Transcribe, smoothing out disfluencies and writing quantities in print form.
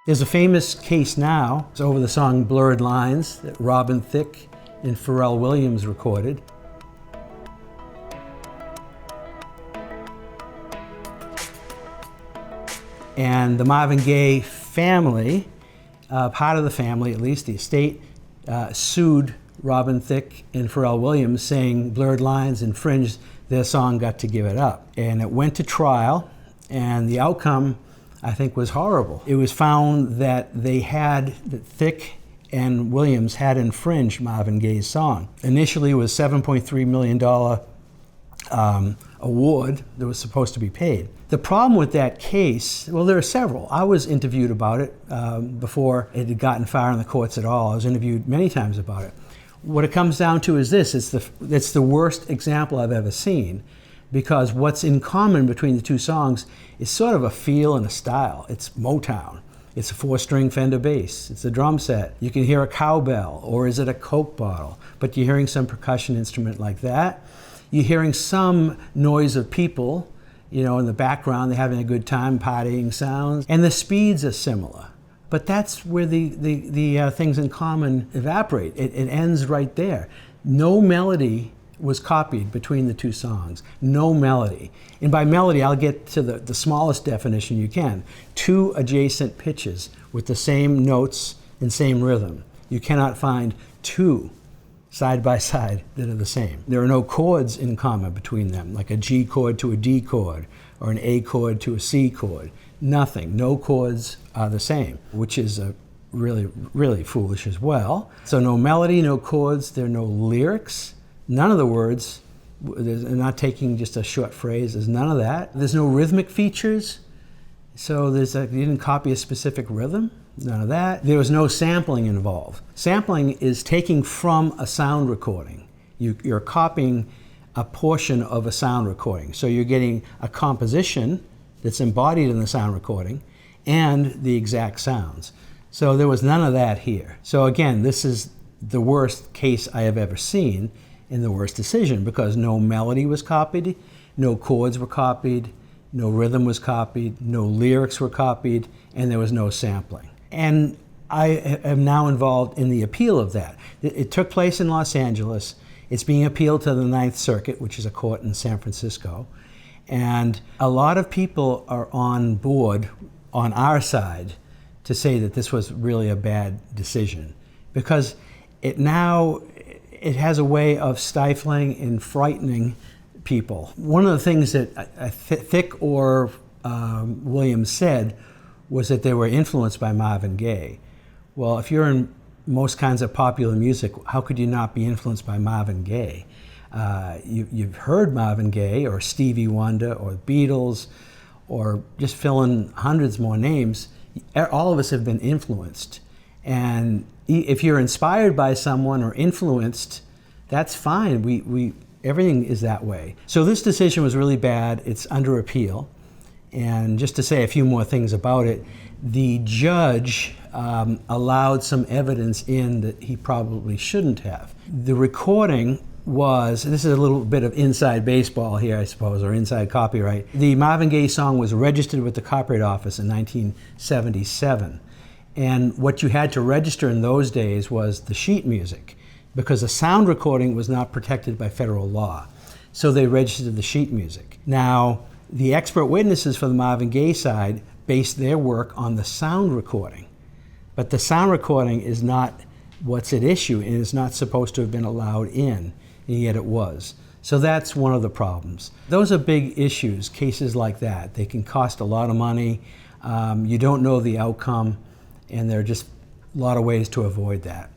There's a famous case now. It's over the song Blurred Lines that Robin Thicke and Pharrell Williams recorded. And the Marvin Gaye family, part of the family at least, the estate, sued Robin Thicke and Pharrell Williams, saying Blurred Lines infringed their song Got to Give It Up. And it went to trial, and the outcome, I think, was horrible. It was found that that Thicke and Williams had infringed Marvin Gaye's song. Initially, it was $7.3 million award that was supposed to be paid. The problem with that case, well, there are several. I was interviewed about it before it had gotten far in the courts at all. I was interviewed many times about it. What it comes down to is this: it's the worst example I've ever seen, because what's in common between the two songs is sort of a feel and a style. It's Motown. It's a 4-string Fender bass. It's a drum set. You can hear a cowbell, or is it a Coke bottle? But you're hearing some percussion instrument like that. You're hearing some noise of people, in the background. They're having a good time, partying sounds. And the speeds are similar. But that's where the things in common evaporate. It ends right there. No melody was copied between the two songs. No melody. And by melody, I'll get to the smallest definition you can. 2 adjacent pitches with the same notes and same rhythm. You cannot find 2 side by side that are the same. There are no chords in common between them, like a G chord to a D chord, or an A chord to a C chord. Nothing. No chords are the same, which is really, really foolish as well. So no melody, no chords, there are no lyrics. None of the words, they're not taking just a short phrase, there's none of that. There's no rhythmic features, so you didn't copy a specific rhythm, none of that. There was no sampling involved. Sampling is taking from a sound recording. You're copying a portion of a sound recording. So you're getting a composition that's embodied in the sound recording and the exact sounds. So there was none of that here. So again, this is the worst case I have ever seen, and the worst decision, because no melody was copied, no chords were copied, no rhythm was copied, no lyrics were copied, and there was no sampling. And I am now involved in the appeal of that. It took place in Los Angeles. It's being appealed to the Ninth Circuit, which is a court in San Francisco. And a lot of people are on board on our side to say that this was really a bad decision, because it has a way of stifling and frightening people. One of the things that Thicke or Williams said was that they were influenced by Marvin Gaye. Well, if you're in most kinds of popular music, how could you not be influenced by Marvin Gaye? You've heard Marvin Gaye or Stevie Wonder or Beatles, or just fill in hundreds more names. All of us have been influenced. And if you're inspired by someone or influenced, that's fine. Everything is that way. So this decision was really bad. It's under appeal. And just to say a few more things about it, the judge allowed some evidence in that he probably shouldn't have. The recording this is a little bit of inside baseball here, I suppose, or inside copyright. The Marvin Gaye song was registered with the Copyright Office in 1977. And what you had to register in those days was the sheet music, because a sound recording was not protected by federal law. So they registered the sheet music. Now, the expert witnesses for the Marvin Gaye side based their work on the sound recording. But the sound recording is not what's at issue, and is not supposed to have been allowed in, and yet it was. So that's one of the problems. Those are big issues, cases like that. They can cost a lot of money. You don't know the outcome, and there are just a lot of ways to avoid that.